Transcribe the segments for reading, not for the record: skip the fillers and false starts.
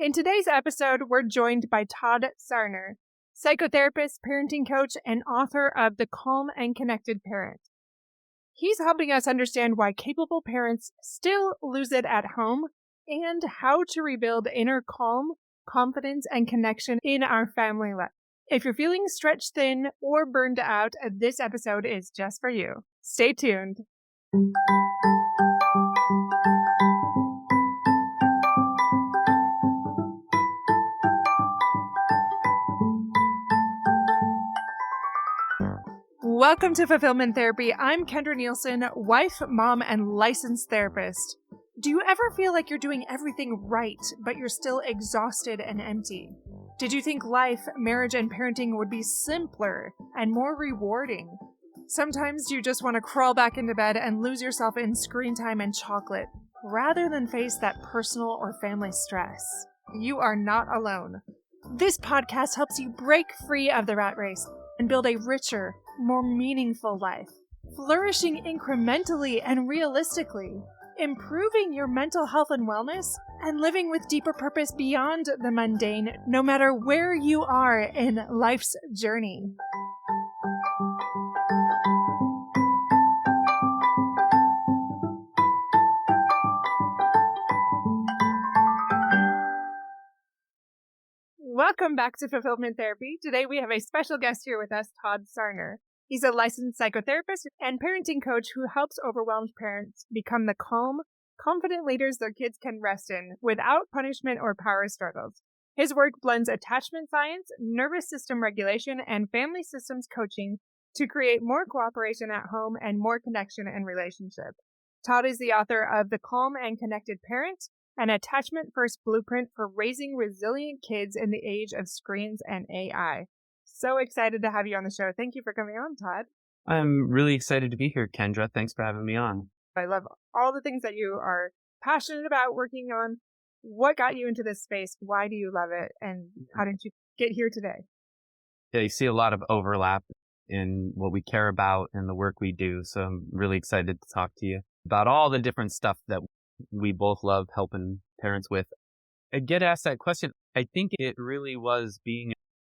In today's episode, we're joined by Todd Sarner, psychotherapist, parenting coach, and author of The Calm and Connected Parent. He's helping us understand why capable parents still lose it at home and how to rebuild inner calm, confidence, and connection in our family life. If you're feeling stretched thin or burned out, this episode is just for you. Stay tuned. Welcome to Fulfillment Therapy. I'm Kendra Nielsen, wife, mom, and licensed therapist. Do you ever feel like you're doing everything right, but you're still exhausted and empty? Did you think life, marriage, and parenting would be simpler and more rewarding? Sometimes you just want to crawl back into bed and lose yourself in screen time and chocolate, rather than face that personal or family stress. You are not alone. This podcast helps you break free of the rat race and build a richer, more meaningful life, flourishing incrementally and realistically, improving your mental health and wellness, and living with deeper purpose beyond the mundane, no matter where you are in life's journey. Welcome back to Fulfillment Therapy. Today we have a special guest here with us, Todd Sarner. He's a licensed psychotherapist and parenting coach who helps overwhelmed parents become the calm, confident leaders their kids can rest in without punishment or power struggles. His work blends attachment science, nervous system regulation, and family systems coaching to create more cooperation at home and more connection and relationship. Todd is the author of The Calm and Connected Parent, an attachment-first blueprint for raising resilient kids in the age of screens and AI. So excited to have you on the show. Thank you for coming on, Todd. I'm really excited to be here, Kendra. Thanks for having me on. I love all the things that you are passionate about working on. What got you into this space? Why do you love it? And how did you get here today? Yeah, you see a lot of overlap in what we care about and the work we do. So I'm really excited to talk to you about all the different stuff that we both love helping parents with. I get asked that question. I think it really was being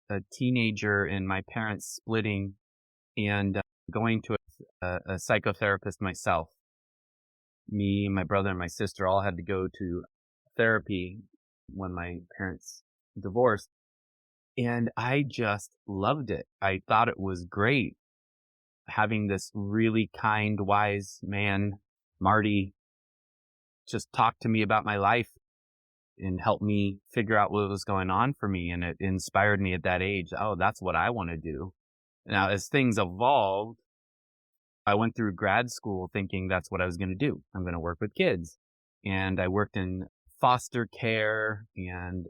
a teenager and my parents splitting and going to a psychotherapist myself. Me, my brother, and my sister all had to go to therapy when my parents divorced. And I just loved it. I thought it was great having this really kind, wise man, Marty, just talk to me about my life and help me figure out what was going on for me. And it inspired me at that age. Oh, that's what I want to do. Now, as things evolved, I went through grad school thinking that's what I was going to do. I'm going to work with kids. And I worked in foster care and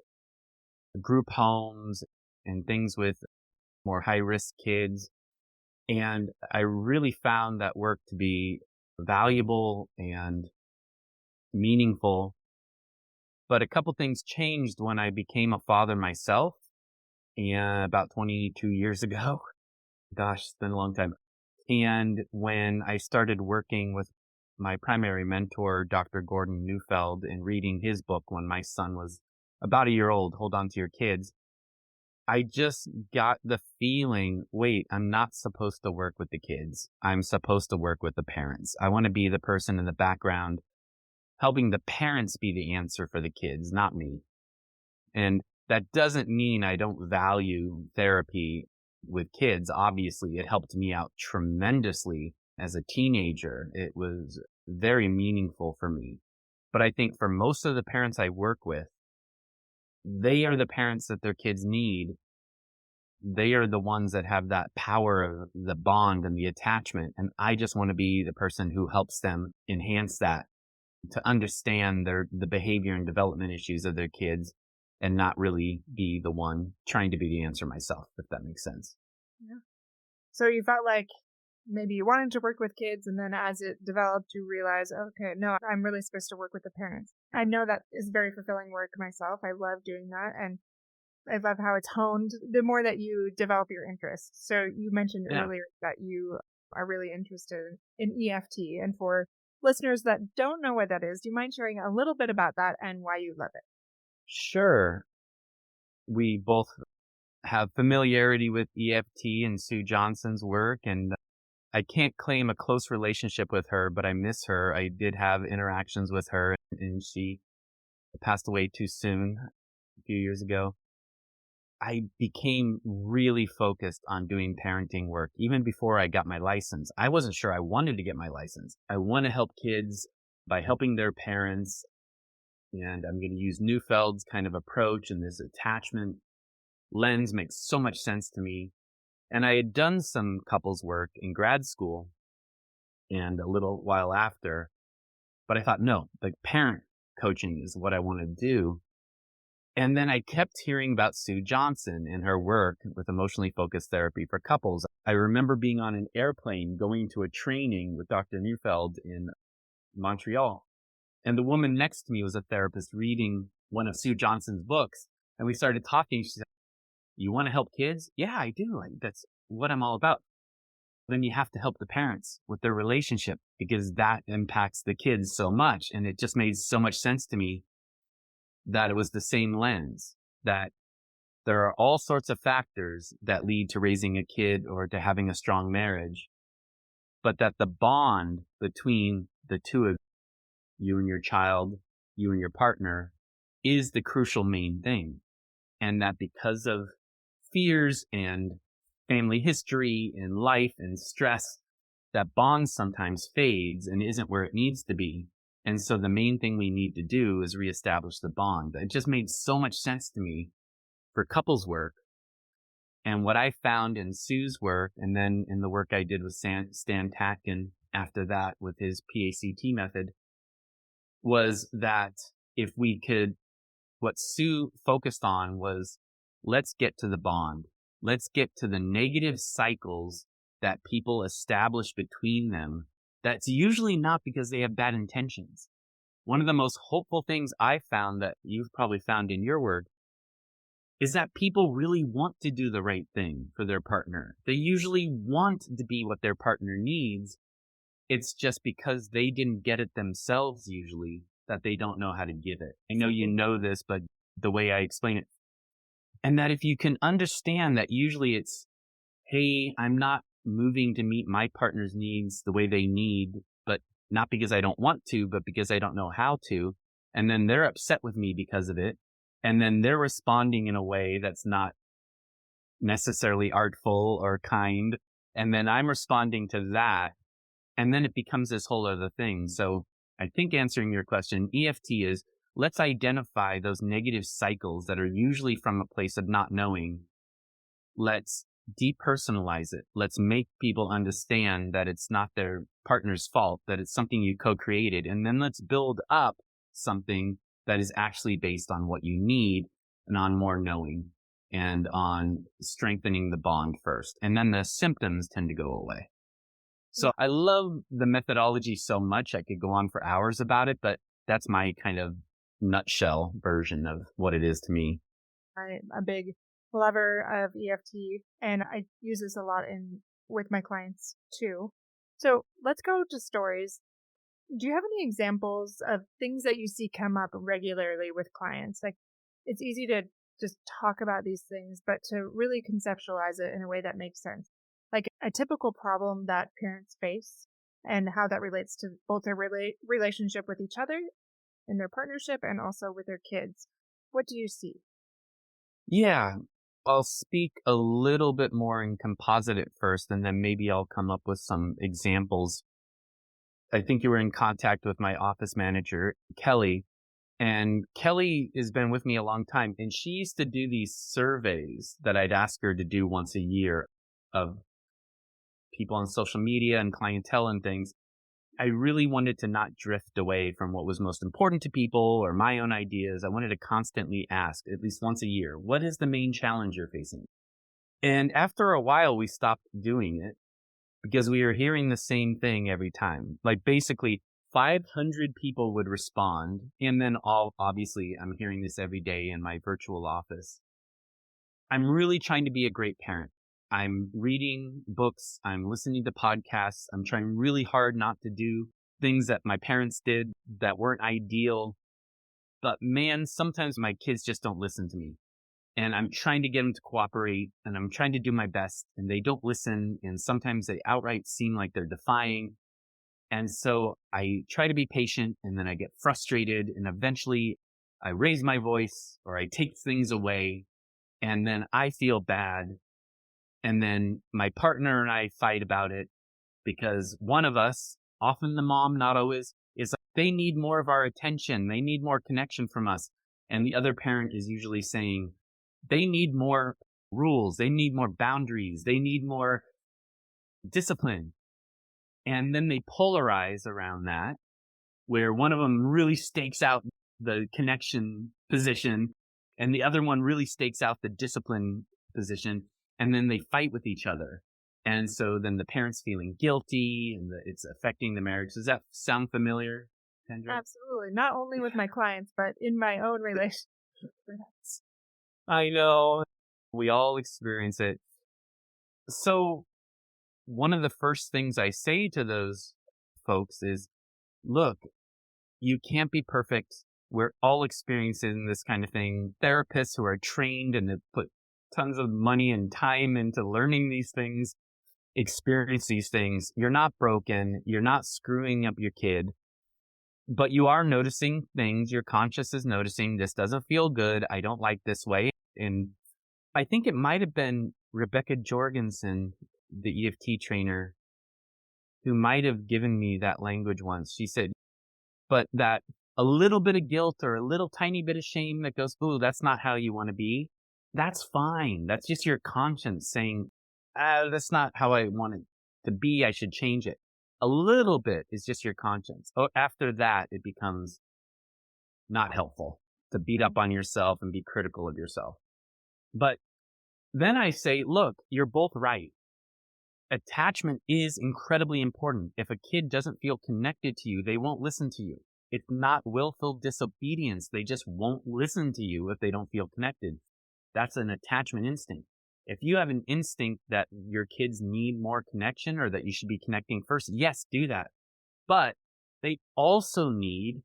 group homes and things with more high-risk kids. And I really found that work to be valuable and meaningful. But a couple things changed when I became a father myself, and about 22 years ago. Gosh, it's been a long time. And when I started working with my primary mentor, Dr. Gordon Neufeld, and reading his book when my son was about a year old, Hold On to Your Kids, I just got the feeling, wait, I'm not supposed to work with the kids. I'm supposed to work with the parents. I want to be the person in the background helping the parents be the answer for the kids, not me. And that doesn't mean I don't value therapy with kids. Obviously, it helped me out tremendously as a teenager. It was very meaningful for me. But I think for most of the parents I work with, they are the parents that their kids need. They are the ones that have that power of the bond and the attachment. And I just want to be the person who helps them enhance that, to understand the behavior and development issues of their kids and not really be the one trying to be the answer myself, if that makes sense. Yeah. So you felt like maybe you wanted to work with kids, and then as it developed, you realized, okay, no, I'm really supposed to work with the parents. I know that is very fulfilling work myself. I love doing that. And I love how it's honed the more that you develop your interests. So you mentioned earlier that you are really interested in EFT. And for listeners that don't know what that is, do you mind sharing a little bit about that and why you love it? Sure. We both have familiarity with EFT and Sue Johnson's work, and I can't claim a close relationship with her, but I miss her. I did have interactions with her, and she passed away too soon a few years ago. I became really focused on doing parenting work even before I got my license. I wasn't sure I wanted to get my license. I want to help kids by helping their parents, and I'm going to use Neufeld's kind of approach, and this attachment lens makes so much sense to me. And I had done some couples work in grad school and a little while after, but I thought, no, the parent coaching is what I want to do. And then I kept hearing about Sue Johnson and her work with emotionally focused therapy for couples. I remember being on an airplane going to a training with Dr. Neufeld in Montreal. And the woman next to me was a therapist reading one of Sue Johnson's books. And we started talking. She said, "You want to help kids?" "Yeah, I do. That's what I'm all about." "Then you have to help the parents with their relationship because that impacts the kids so much." And it just made so much sense to me that it was the same lens, that there are all sorts of factors that lead to raising a kid or to having a strong marriage, but that the bond between the two of you and your child, you and your partner, is the crucial main thing. And that because of fears and family history and life and stress, that bond sometimes fades and isn't where it needs to be. And so the main thing we need to do is reestablish the bond. It just made so much sense to me for couples work. And what I found in Sue's work, and then in the work I did with Stan Tatkin after that with his PACT method, was that if we could, what Sue focused on was, let's get to the bond. Let's get to the negative cycles that people establish between them. That's usually not because they have bad intentions. One of the most hopeful things I found, that you've probably found in your work, is that people really want to do the right thing for their partner. They usually want to be what their partner needs. It's just because they didn't get it themselves usually that they don't know how to give it. I know you know this, but the way I explain it. And that if you can understand that usually it's, hey, I'm not moving to meet my partner's needs the way they need, but not because I don't want to, but because I don't know how to. And then they're upset with me because of it. And then they're responding in a way that's not necessarily artful or kind. And then I'm responding to that. And then it becomes this whole other thing. So I think answering your question, EFT is, let's identify those negative cycles that are usually from a place of not knowing. Let's depersonalize it. Let's make people understand that it's not their partner's fault, that it's something you co-created. And then let's build up something that is actually based on what you need and on more knowing and on strengthening the bond first. And then the symptoms tend to go away. So I love the methodology so much. I could go on for hours about it, but that's my kind of nutshell version of what it is to me. I'm a big lover of EFT, and I use this a lot with my clients too. So let's go to stories. Do you have any examples of things that you see come up regularly with clients? Like, it's easy to just talk about these things, but to really conceptualize it in a way that makes sense. Like a typical problem that parents face and how that relates to both their relationship with each other in their partnership and also with their kids. What do you see? Yeah, I'll speak a little bit more in composite at first, and then maybe I'll come up with some examples. I think you were in contact with my office manager, Kelly, and Kelly has been with me a long time, and she used to do these surveys that I'd ask her to do once a year of people on social media and clientele and things. I really wanted to not drift away from what was most important to people or my own ideas. I wanted to constantly ask, at least once a year, what is the main challenge you're facing? And after a while, we stopped doing it because we were hearing the same thing every time. Like basically 500 people would respond. And then obviously I'm hearing this every day in my virtual office. I'm really trying to be a great parent. I'm reading books. I'm listening to podcasts. I'm trying really hard not to do things that my parents did that weren't ideal. But man, sometimes my kids just don't listen to me. And I'm trying to get them to cooperate, and I'm trying to do my best, and they don't listen. And sometimes they outright seem like they're defying. And so I try to be patient, and then I get frustrated, and eventually I raise my voice or I take things away, and then I feel bad. And then my partner and I fight about it because one of us, often the mom, not always, is like, they need more of our attention. They need more connection from us. And the other parent is usually saying, they need more rules. They need more boundaries. They need more discipline. And then they polarize around that, where one of them really stakes out the connection position and the other one really stakes out the discipline position. And then they fight with each other. And so then the parent's feeling guilty and it's affecting the marriage. Does that sound familiar, Kendra? Absolutely. Not only with my clients, but in my own relationship. I know. We all experience it. So one of the first things I say to those folks is, look, you can't be perfect. We're all experiencing this kind of thing. Therapists who are trained and have put tons of money and time into learning these things, experience these things. You're not broken. You're not screwing up your kid. But you are noticing things. Your conscious is noticing this doesn't feel good. I don't like this way. And I think it might have been Rebecca Jorgensen, the EFT trainer, who might have given me that language once. She said, but that a little bit of guilt or a little tiny bit of shame that goes, ooh, that's not how you want to be. That's fine. That's just your conscience saying, that's not how I want it to be. I should change it. A little bit is just your conscience. Oh, after that, it becomes not helpful to beat up on yourself and be critical of yourself. But then I say, look, you're both right. Attachment is incredibly important. If a kid doesn't feel connected to you, they won't listen to you. It's not willful disobedience. They just won't listen to you if they don't feel connected. That's an attachment instinct. If you have an instinct that your kids need more connection or that you should be connecting first, yes, do that. But they also need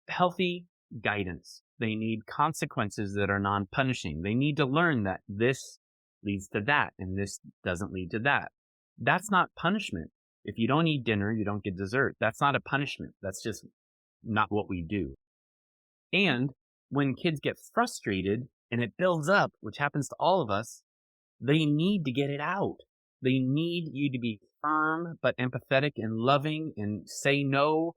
healthy guidance. They need consequences that are non-punishing. They need to learn that this leads to that and this doesn't lead to that. That's not punishment. If you don't eat dinner, you don't get dessert. That's not a punishment. That's just not what we do. And when kids get frustrated and it builds up, which happens to all of us, they need to get it out. They need you to be firm but empathetic and loving and say no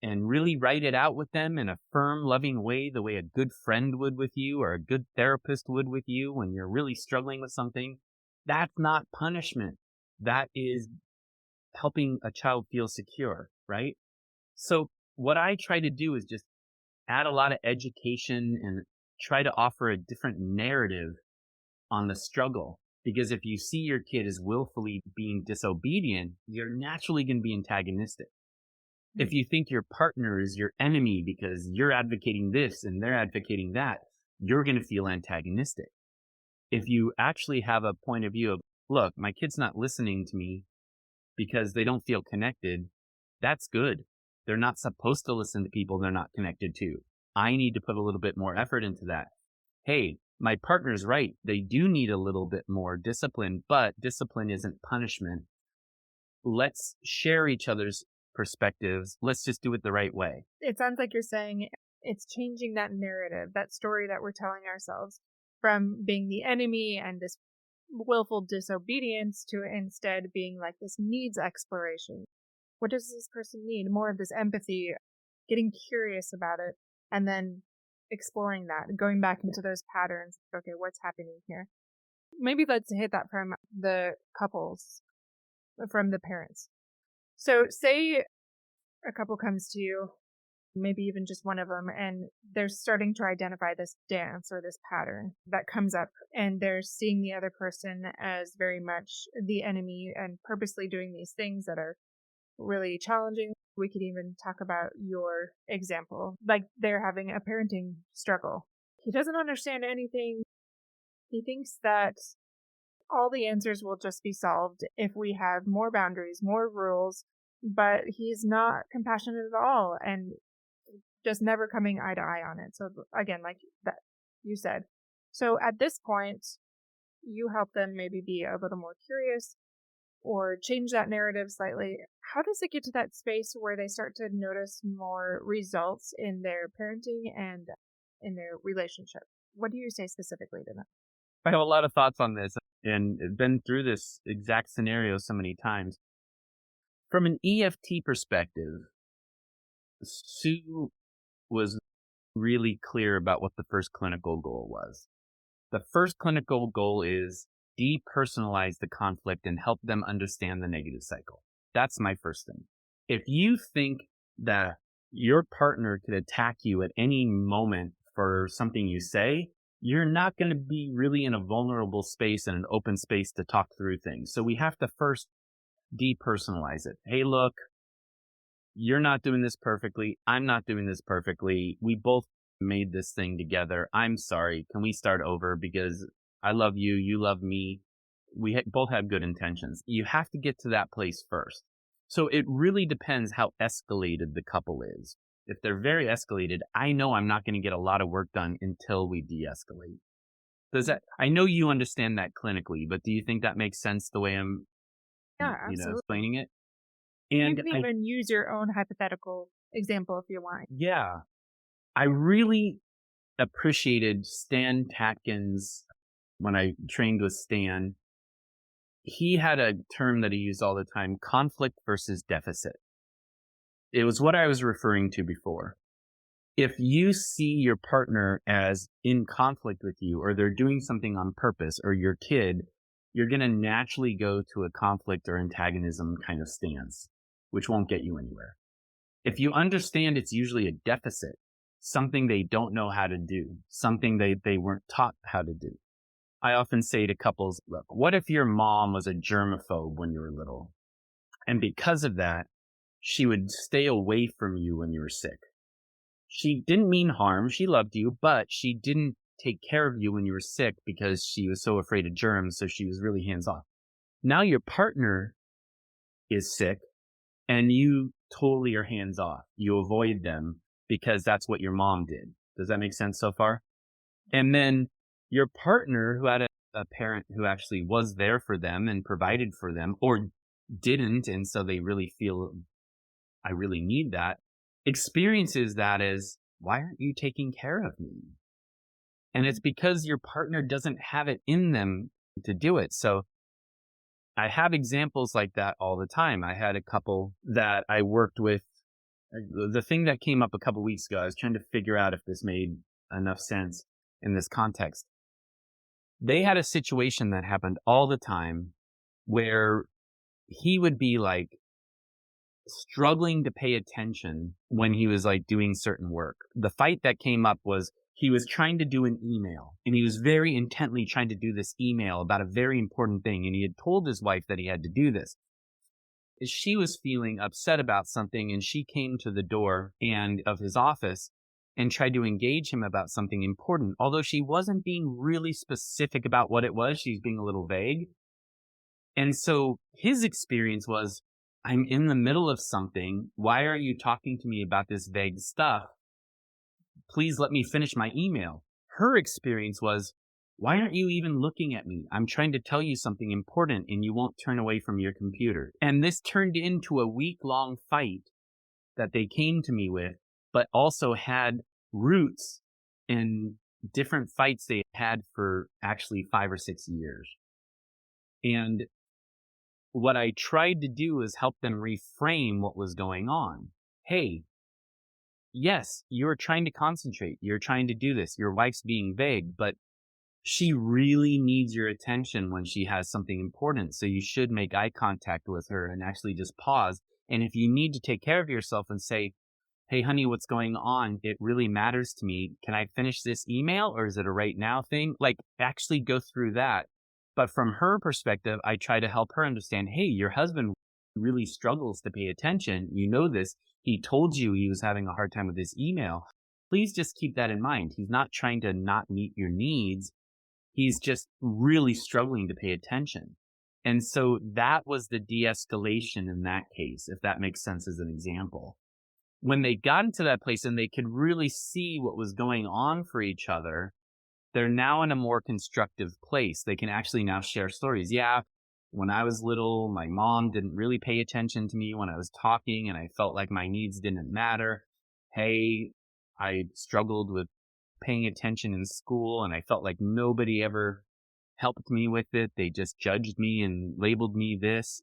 and really write it out with them in a firm, loving way, the way a good friend would with you or a good therapist would with you when you're really struggling with something. That's not punishment. That is helping a child feel secure, right? So what I try to do is just add a lot of education and try to offer a different narrative on the struggle. Because if you see your kid as willfully being disobedient, you're naturally going to be antagonistic. If you think your partner is your enemy because you're advocating this and they're advocating that, you're going to feel antagonistic. If you actually have a point of view of, look, my kid's not listening to me because they don't feel connected, that's good. They're not supposed to listen to people they're not connected to. I need to put a little bit more effort into that. Hey, my partner's right. They do need a little bit more discipline, but discipline isn't punishment. Let's share each other's perspectives. Let's just do it the right way. It sounds like you're saying it's changing that narrative, that story that we're telling ourselves from being the enemy and this willful disobedience to instead being like this needs exploration. What does this person need? More of this empathy, getting curious about it, and then exploring that, going back into those patterns. Okay, what's happening here? Maybe let's hit that from the couples, from the parents. So say a couple comes to you, maybe even just one of them, and they're starting to identify this dance or this pattern that comes up, and they're seeing the other person as very much the enemy and purposely doing these things that are really challenging. We could even talk about your example, like they're having a parenting struggle. He doesn't understand anything. He thinks that all the answers will just be solved if we have more boundaries, more rules, but he's not compassionate at all. And just never coming eye to eye on it. So again, like that you said. So at this point, you help them maybe be a little more curious or change that narrative slightly. How does it get to that space where they start to notice more results in their parenting and in their relationship? What do you say specifically to them? I have a lot of thoughts on this and been through this exact scenario so many times. From an EFT perspective, Sue was really clear about what the first clinical goal was. The first clinical goal is depersonalize the conflict and help them understand the negative cycle. That's my first thing. If you think that your partner could attack you at any moment for something you say, you're not going to be really in a vulnerable space and an open space to talk through things. So we have to first depersonalize it. Hey, look, you're not doing this perfectly. I'm not doing this perfectly. We both made this thing together. I'm sorry. Can we start over? Because I love you. You love me. We both have good intentions. You have to get to that place first. So it really depends how escalated the couple is. If they're very escalated, I know I'm not going to get a lot of work done until we de-escalate. I know you understand that clinically, but do you think that makes sense the way I'm explaining it? And you can even use your own hypothetical example if you want. Yeah. I really appreciated Stan Tatkin's, when I trained with Stan, he had a term that he used all the time, conflict versus deficit. It was what I was referring to before. If you see your partner as in conflict with you, or they're doing something on purpose, or your kid, you're going to naturally go to a conflict or antagonism kind of stance, which won't get you anywhere. If you understand it's usually a deficit, something they don't know how to do, something they weren't taught how to do. I often say to couples, look, what if your mom was a germaphobe when you were little? And because of that, she would stay away from you when you were sick. She didn't mean harm. She loved you, but she didn't take care of you when you were sick because she was so afraid of germs. So she was really hands off. Now your partner is sick and you totally are hands off. You avoid them because that's what your mom did. Does that make sense so far? And then your partner who had a parent who actually was there for them and provided for them, or didn't, and so they really feel, I really need that, experiences that as, why aren't you taking care of me? And it's because your partner doesn't have it in them to do it. So I have examples like that all the time. I had a couple that I worked with. The thing that came up a couple weeks ago, I was trying to figure out if this made enough sense in this context. They had a situation that happened all the time where he would be like struggling to pay attention when he was like doing certain work. The fight that came up was he was trying to do an email, and he was very intently trying to do this email about a very important thing. And he had told his wife that he had to do this. She was feeling upset about something, and she came to the door of his office and tried to engage him about something important. Although she wasn't being really specific about what it was, she was being a little vague. And so his experience was, I'm in the middle of something. Why are you talking to me about this vague stuff? Please let me finish my email. Her experience was, why aren't you even looking at me? I'm trying to tell you something important and you won't turn away from your computer. And this turned into a week-long fight that they came to me with, but also had roots in different fights they had for actually 5 or 6 years. And what I tried to do is help them reframe what was going on. Hey, yes, you're trying to concentrate. You're trying to do this. Your wife's being vague, but she really needs your attention when she has something important. So you should make eye contact with her and actually just pause. And if you need to take care of yourself and say, hey, honey, what's going on? It really matters to me. Can I finish this email, or is it a right now thing? Like, actually go through that. But from her perspective, I try to help her understand, hey, your husband really struggles to pay attention. You know this. He told you he was having a hard time with his email. Please just keep that in mind. He's not trying to not meet your needs. He's just really struggling to pay attention. And so that was the de-escalation in that case, if that makes sense as an example. when they got into that place and they could really see what was going on for each other, they're now in a more constructive place. They can actually now share stories. Yeah, when I was little, my mom didn't really pay attention to me when I was talking and I felt like my needs didn't matter. Hey, I struggled with paying attention in school and I felt like nobody ever helped me with it. They just judged me and labeled me this.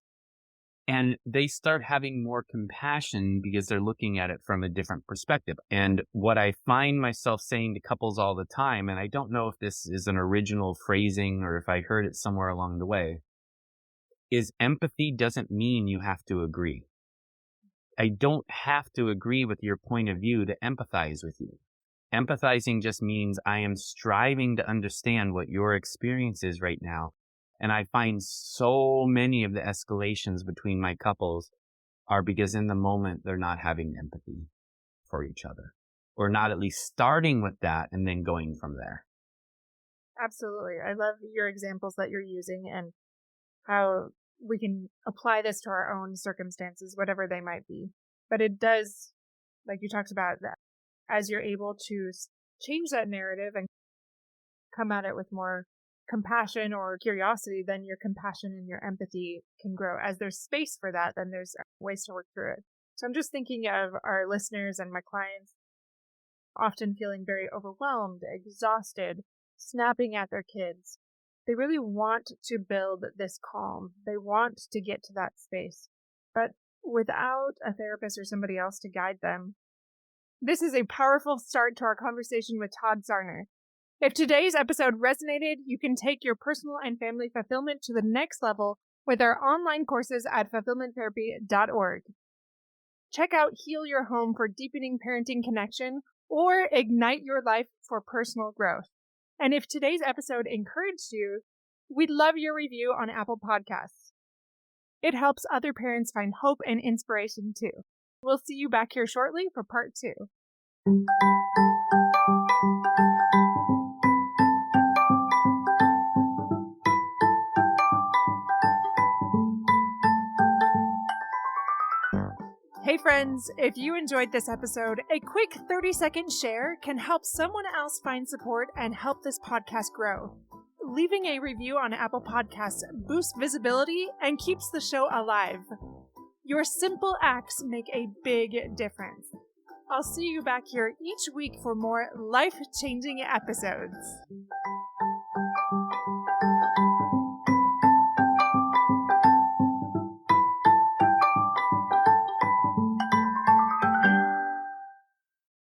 And they start having more compassion because they're looking at it from a different perspective. And what I find myself saying to couples all the time, and I don't know if this is an original phrasing or if I heard it somewhere along the way, is empathy doesn't mean you have to agree. I don't have to agree with your point of view to empathize with you. Empathizing just means I am striving to understand what your experience is right now. And I find so many of the escalations between my couples are because in the moment they're not having empathy for each other, or not at least starting with that and then going from there. Absolutely. I love your examples that you're using and how we can apply this to our own circumstances, whatever they might be. But it does, like you talked about, that as you're able to change that narrative and come at it with more compassion or curiosity, then your compassion and your empathy can grow. As there's space for that, then there's ways to work through it. So I'm just thinking of our listeners and my clients often feeling very overwhelmed, exhausted, snapping at their kids. They really want to build this calm. They want to get to that space. But without a therapist or somebody else to guide them, this is a powerful start to our conversation with Todd Sarner. If today's episode resonated, you can take your personal and family fulfillment to the next level with our online courses at fulfillmenttherapy.org. Check out Heal Your Home for deepening parenting connection or Ignite Your Life for personal growth. And if today's episode encouraged you, we'd love your review on Apple Podcasts. It helps other parents find hope and inspiration too. We'll see you back here shortly for part 2. Hey friends, if you enjoyed this episode, a quick 30-second share can help someone else find support and help this podcast grow. Leaving a review on Apple Podcasts boosts visibility and keeps the show alive. Your simple acts make a big difference. I'll see you back here each week for more life-changing episodes.